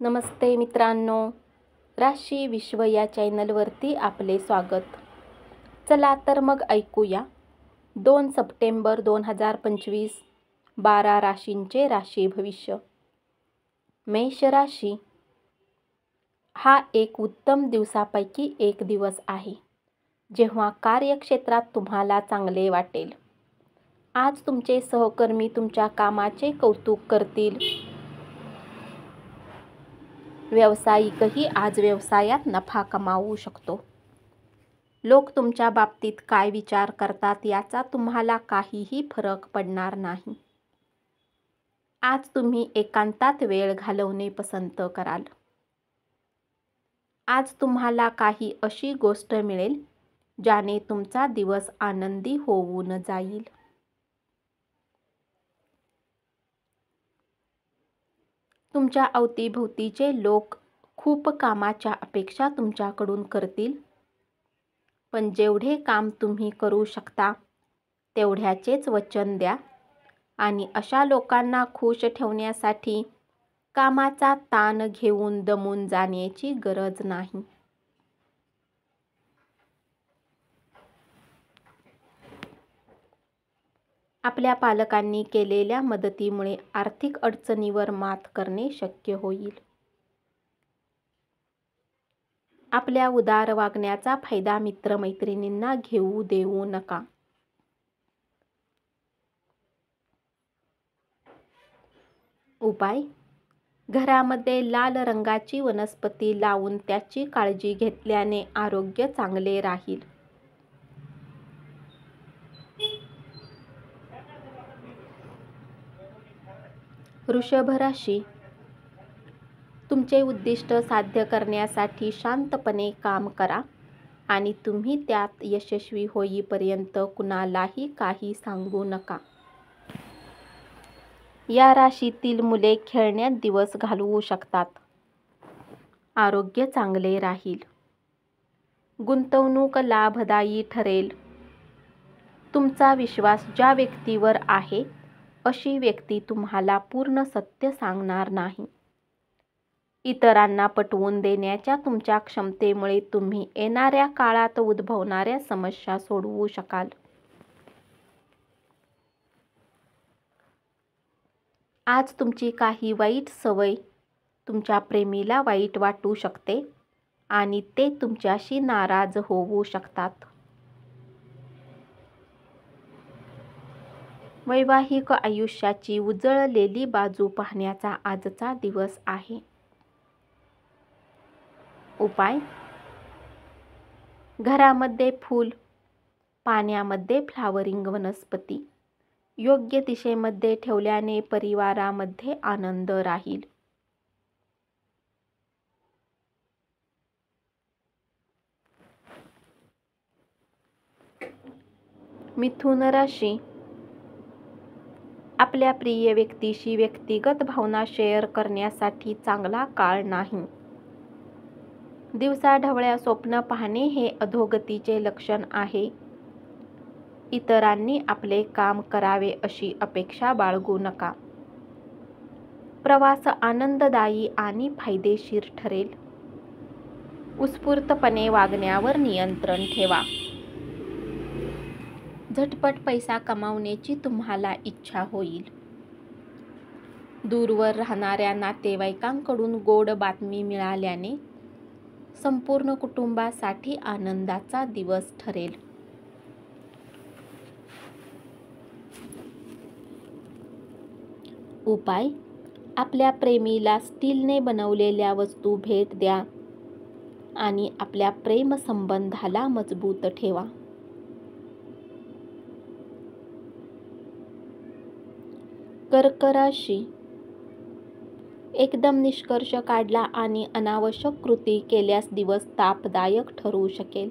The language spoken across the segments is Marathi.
नमस्ते मित्रांनो, राशी विश्व या चॅनलवरती आपले स्वागत. चला तर मग ऐकूया 2 सप्टेंबर 2025 12 राशींचे राशी भविष्य. मेष राशी हा एक उत्तम दिवसापैकी एक दिवस आहे, जेव्हा कार्यक्षेत्रात तुम्हाला चांगले वाटेल. आज तुमचे सहकर्मी तुमच्या कामाचे कौतुक करतील. व्यावसायिकही आज व्यवसायात नफा कमावू शकतो. लोक तुमच्या बाबतीत काय विचार करतात याचा तुम्हाला काहीही फरक पडणार नाही. आज तुम्ही एकांतात वेळ घालवणे पसंत कराल. आज तुम्हाला काही अशी गोष्ट मिळेल ज्याने तुमचा दिवस आनंदी होऊन जाईल. तुमच्या अवतीभोवतीचे लोक खूप कामाच्या अपेक्षा तुमच्याकडून करतील, पण जेवढे काम तुम्ही करू शकता तेवढ्याचेच वचन द्या आणि अशा लोकांना खुश ठेवण्यासाठी कामाचा ताण घेऊन दमून जाण्याची गरज नाही. आपल्या पालकांनी केलेल्या मदतीमुळे आर्थिक अडचणीवर मात करणे शक्य होईल. आपल्या उदार वागण्याचा फायदा मित्रमैत्रिणींना घेऊ देऊ नका. उपाय: घरामध्ये लाल रंगाची वनस्पती लावून त्याची काळजी घेतल्याने आरोग्य चांगले राहील. वृषभ राशी तुमचे उद्दिष्ट साध्य करण्यासाठी शांतपणे काम करा आणि तुम्ही त्यात यशस्वी होईपर्यंत कुणालाही काही सांगू नका. या राशीतील मुले खेळण्यात दिवस घालवू शकतात. आरोग्य चांगले राहील. गुंतवणूक लाभदायी ठरेल. तुमचा विश्वास ज्या व्यक्तीवर आहे अशी व्यक्ती तुम्हाला पूर्ण सत्य सांगणार नाही. इतरांना पटवून देण्याच्या तुमच्या क्षमतेमुळे तुम्ही येणाऱ्या काळात उद्भवणाऱ्या समस्या सोडवू शकाल. आज तुमची काही वाईट सवय तुमच्या प्रेमीला वाईट वाटू शकते आणि ते तुमच्याशी नाराज होऊ शकतात. वैवाहिक आयुष्याची उजळलेली बाजू पाहण्याचा आजचा दिवस आहे. उपाय: घरामध्ये फूल, पाण्यामध्ये फ्लॉवरिंग वनस्पती योग्य दिशेमध्ये ठेवल्याने परिवारामध्ये आनंद राहील. मिथुन राशी आपल्या प्रिय व्यक्तीशी व्यक्तिगत भावना शेअर करण्यासाठी चांगला काळ नाही. दिवसाढवळ्या स्वप्न पाहणे हे अधोगतीचे लक्षण आहे. इतरांनी आपले काम करावे अशी अपेक्षा बाळगू नका. प्रवास आनंददायी आणि फायदेशीर ठरेल. उत्स्फूर्तपणे वागण्यावर नियंत्रण ठेवा. झटपट पैसा कमावण्याची तुम्हाला इच्छा होईल. दूरवर राहणाऱ्या नातेवाईकांकडून गोड बातमी मिळाल्याने संपूर्ण कुटुंबासाठी आनंदाचा दिवस ठरेल. उपाय: आपल्या प्रेमीला स्टीलने बनवलेल्या वस्तू भेट द्या आणि आपल्या प्रेम संबंधाला मजबूत ठेवा. कर्क राशी एकदम निष्कर्ष काढला आणि अनावश्यक कृती केल्यास दिवस तापदायक ठरू शकेल.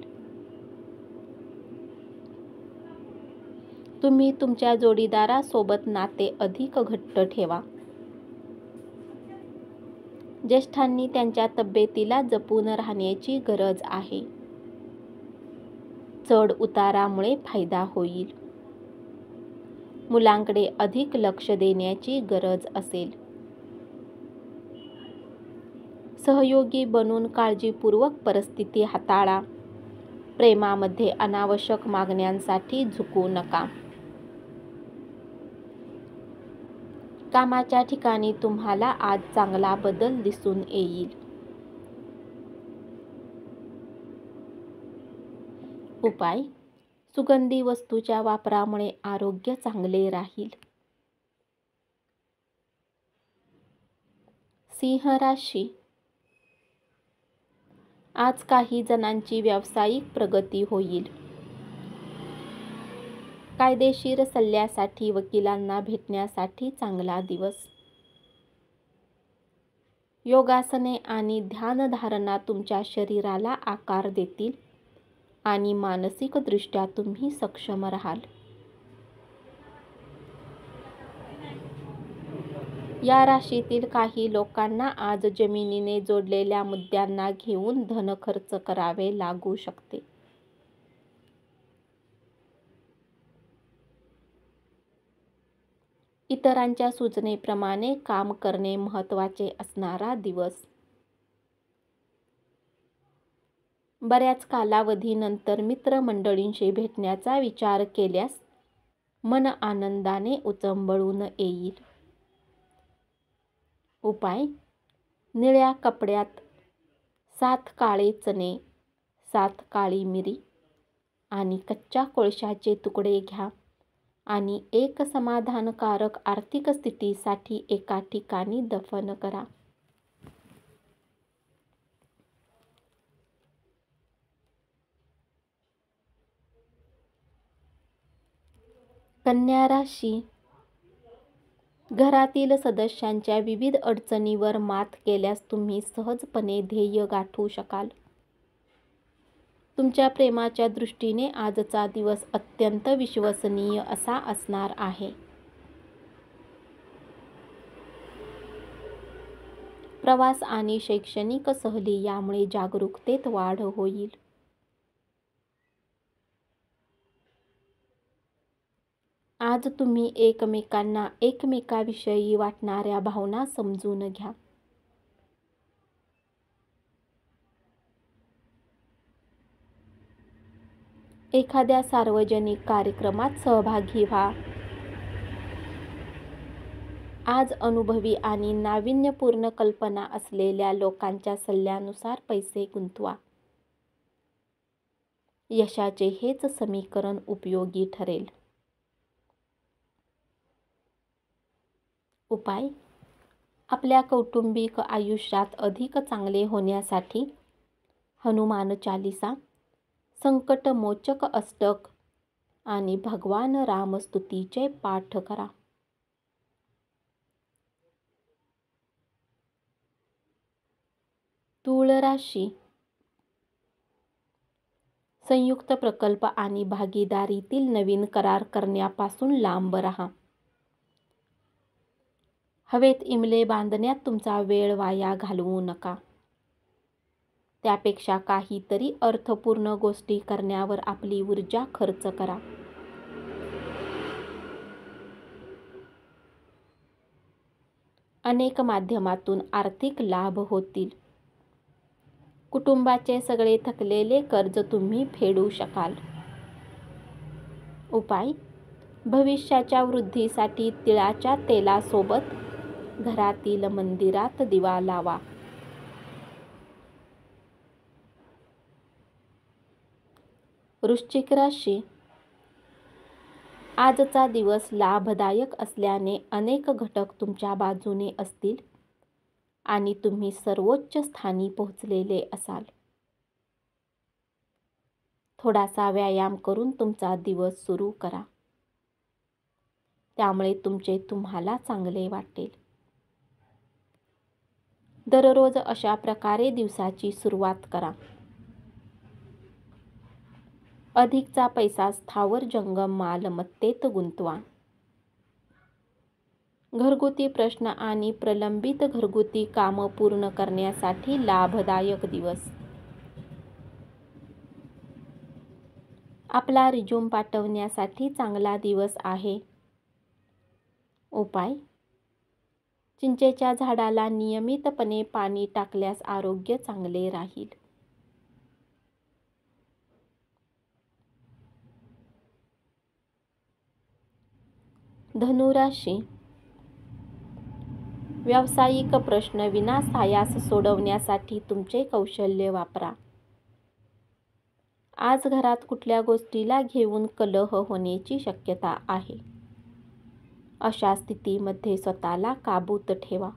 तुम्ही तुमच्या जोडीदारासोबत नाते अधिक घट्ट ठेवा. ज्येष्ठांनी त्यांच्या तब्येतीला जपून राहण्याची गरज आहे. चढ उतारामुळे फायदा होईल. मुलांकडे अधिक लक्ष देण्याची गरज असेल. सहयोगी बनून काळजीपूर्वक परिस्थिती हाताळा. प्रेमामध्ये अनावश्यक मागण्यांसाठी झुकू नका. कामाच्या ठिकाणी तुम्हाला आज चांगला बदल दिसून येईल. उपाय: सुगंधी वस्तूच्या वापरामुळे आरोग्य चांगले राहील. सिंह राशी: आज काही जणांची व्यावसायिक प्रगती होईल. कायदेशीर सल्ल्यासाठी वकिलांना भेटण्यासाठी चांगला दिवस. योगासने आणि ध्यानधारणा तुमच्या शरीराला आकार देतील आणि मानसिकदृष्ट्या तुम्ही सक्षम राहाल. या राशीतील काही लोकांना आज जमिनीने जोडलेल्या मुद्द्यांना घेऊन धनखर्च करावे लागू शकते. इतरांच्या सूचनेप्रमाणे काम करणे महत्त्वाचे असणारा दिवस. बऱ्याच कालावधीनंतर मित्रमंडळींशी भेटण्याचा विचार केल्यास मन आनंदाने उचंबळून येईल. उपाय: निळ्या कपड्यात 7 काळे चणे, 7 काळी मिरी आणि कच्च्या कोळशाचे तुकडे घ्या आणि एक समाधानकारक आर्थिक स्थितीसाठी एका ठिकाणी दफन करा. कन्या राशी: घरातील सदस्यांच्या विविध अडचणीवर मात केल्यास तुम्ही सहजपणे ध्येय गाठू शकाल. तुमच्या प्रेमाच्या दृष्टीने आजचा दिवस अत्यंत विश्वसनीय असा असणार आहे. प्रवास आणि शैक्षणिक सहली यामुळे जागरूकतेत वाढ होईल. आज तुम्ही एकमेकांना एकमेकाविषयी वाटणाऱ्या भावना समजून घ्या. एखाद्या सार्वजनिक कार्यक्रमात सहभागी व्हा. आज अनुभवी आणि नाविन्यपूर्ण कल्पना असलेल्या लोकांच्या सल्ल्यानुसार पैसे गुंतवा. यशाचे हेच समीकरण उपयोगी ठरेल. उपाय: आपल्या कौटुंबिक आयुष्यात अधिक चांगले होण्यासाठी हनुमान चालीसा, संकटमोचक अष्टक आणि भगवान रामस्तुतीचे पाठ करा. तूळ राशी: संयुक्त प्रकल्प आणि भागीदारीतील नवीन करार करण्यापासून लांब राहा. हवेत इमले बांधण्यात तुमचा वेळ वाया घालवू नका. त्यापेक्षा काहीतरी अर्थपूर्ण गोष्टी करण्यावर आपली ऊर्जा खर्च करा. अनेक माध्यमातून आर्थिक लाभ होतील. कुटुंबाचे सगळे थकलेले कर्ज तुम्ही फेडू शकाल. उपाय: भविष्याच्या वृद्धीसाठी तिळाच्या तेलासोबत घरातील मंदिरात दिवा लावा. वृश्चिक राशी: आजचा दिवस लाभदायक असल्याने अनेक घटक तुमच्या बाजूने असतील आणि तुम्ही सर्वोच्च स्थानी पोहोचलेले असाल. थोडासा व्यायाम करून तुमचा दिवस सुरू करा. त्यामुळे तुम्हाला चांगले वाटेल. दररोज अशा प्रकारे दिवसाची सुरुवात करा. अधिकचा पैसा स्थावर जंगम मालमत्तेत गुंतवा. घरगुती प्रश्न आणि प्रलंबित घरगुती कामं पूर्ण करण्यासाठी लाभदायक दिवस. आपला रिझ्यूम पाठवण्यासाठी चांगला दिवस आहे. उपाय: चिंचेच्या झाडाला नियमितपणे पाणी टाकल्यास आरोग्य चांगले राहील. धनुराशी. व्यावसायिक प्रश्न विनासायास सोडवण्यासाठी तुमचे कौशल्य वापरा. आज घरात कुठल्या गोष्टीला घेऊन कलह होण्याची शक्यता आहे. अशा स्थितीमध्ये स्वतःला काबूत ठेवा.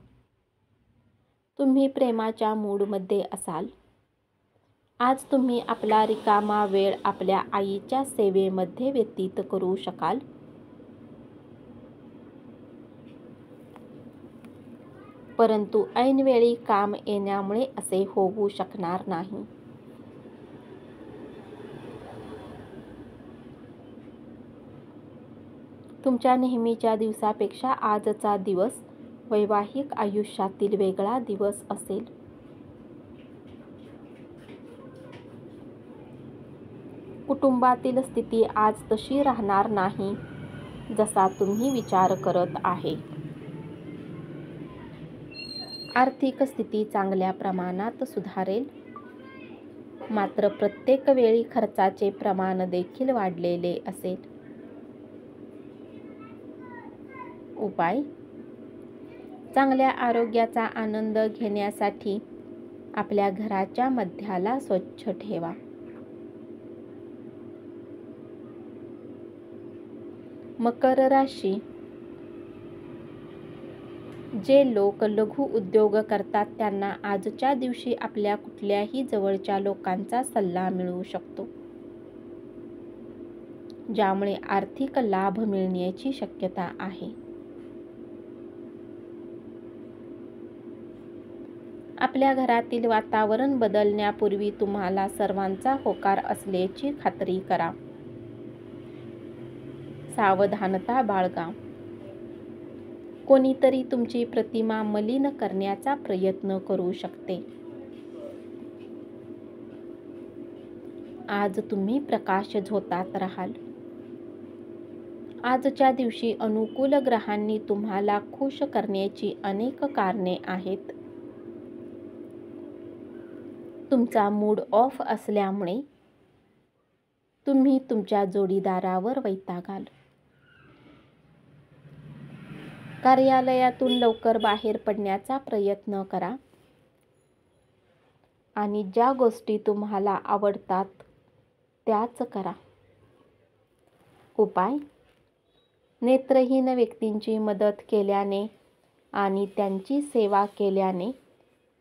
तुम्ही प्रेमाच्या मूडमध्ये असाल. आज तुम्ही आपला रिकामा वेळ आपल्या आईच्या सेवेमध्ये व्यतीत करू शकाल. परंतु ऐनवेळी काम येण्यामुळे असे होऊ शकणार नाही. तुमच्या नेहमीच्या दिवसापेक्षा आजचा दिवस वैवाहिक आयुष्यातील वेगळा दिवस असेल. कुटुंबातील स्थिती आज तशी राहणार नाही जसा तुम्ही विचार करत आहे. आर्थिक स्थिती चांगल्या प्रमाणात सुधारेल. मात्र प्रत्येक वेळी खर्चाचे प्रमाण देखील वाढलेले असेल. उपाय. चांगल्या आरोग्याचा आनंद घेण्यासाठी आपल्या घराच्या मध्याला स्वच्छ ठेवा. मकर राशी. जे लोक लघु उद्योग करतात त्यांना आजच्या दिवशी आपल्या कुठल्याही जवळच्या लोकांचा सल्ला मिळू शकतो, ज्यामुळे आर्थिक लाभ मिळण्याची शक्यता आहे. आपल्या घरातील वातावरण बदलण्यापूर्वी तुम्हाला सर्वांचा होकार असल्याची खात्री करा. सावधानता बाळगा. कोणीतरी तुमची प्रतिमा मलिन करण्याचा प्रयत्न करू शकते. आज तुम्ही प्रकाश झोतात राहाल. आजच्या दिवशी अनुकूल ग्रहांनी तुम्हाला खुश करण्याची अनेक कारणे आहेत. तुमचा मूड ऑफ असल्यामुळे तुम्ही तुमच्या जोडीदारावर वैतागाल. कार्यालयातून लवकर बाहेर पडण्याचा प्रयत्न करा आणि ज्या गोष्टी तुम्हाला आवडतात त्याच करा. उपाय. नेत्रहीन व्यक्तींची मदत केल्याने आणि त्यांची सेवा केल्याने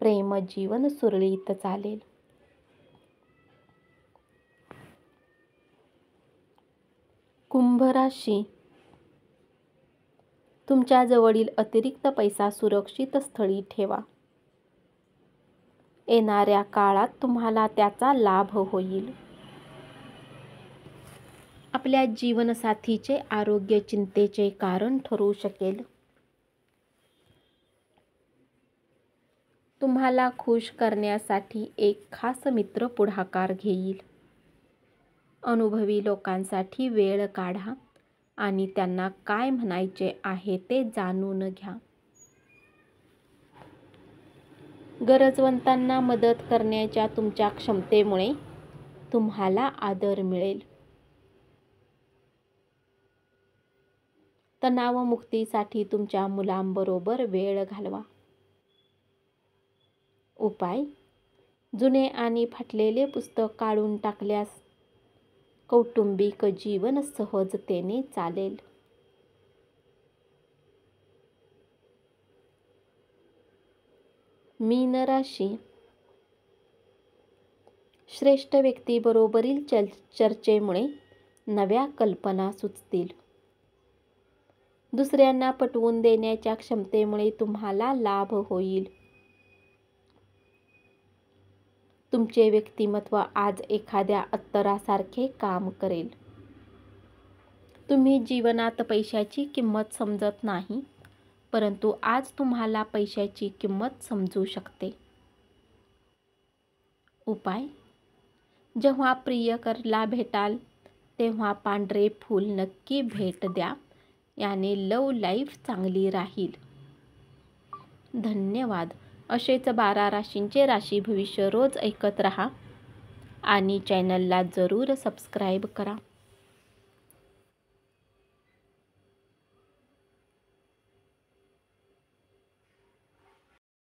प्रेम जीवन सुरळीत चालेल. कुंभ राशी. तुमच्या जवळील अतिरिक्त पैसा सुरक्षित स्थळी ठेवा. येणाऱ्या काळात तुम्हाला त्याचा लाभ होईल. आपल्या जीवनसाथीचे आरोग्य चिंतेचे कारण ठरू शकेल. तुम्हाला खुश करण्यासाठी एक खास मित्र पुढाकार घेईल. अनुभवी लोकांसाठी वेळ काढा आणि त्यांना काय म्हणायचे आहे ते जाणून घ्या. गरजवंतांना मदत करण्याच्या तुमच्या क्षमतेमुळे तुम्हाला आदर मिळेल. तणावमुक्तीसाठी तुमच्या मुलांबरोबर वेळ घालवा. उपाय. जुने आणि फाटलेले पुस्तक काढून टाकल्यास कौटुंबिक जीवन सहजतेने चालेल. मीन राशी. श्रेष्ठ व्यक्तीबरोबरील चर्चेमुळे नव्या कल्पना सुचतील. दुसऱ्यांना पटवून देण्याच्या क्षमतेमुळे तुम्हाला लाभ होईल. तुमचे व्यक्तिमत्व आज एखाद्या अत्तरासारखे काम करेल. तुम्ही जीवनात पैशाची किंमत समजत नाही, परंतु आज तुम्हाला पैशाची किंमत समजू शकते. उपाय. जेव्हा प्रियकरला भेटाल तेव्हा पांढरे फूल नक्की भेट द्या. याने लव्ह लाईफ चांगली राहील. धन्यवाद. असेच 12 राशींचे राशी भविष्य रोज ऐकत रहा आणि चॅनलला जरूर सबस्क्राईब करा.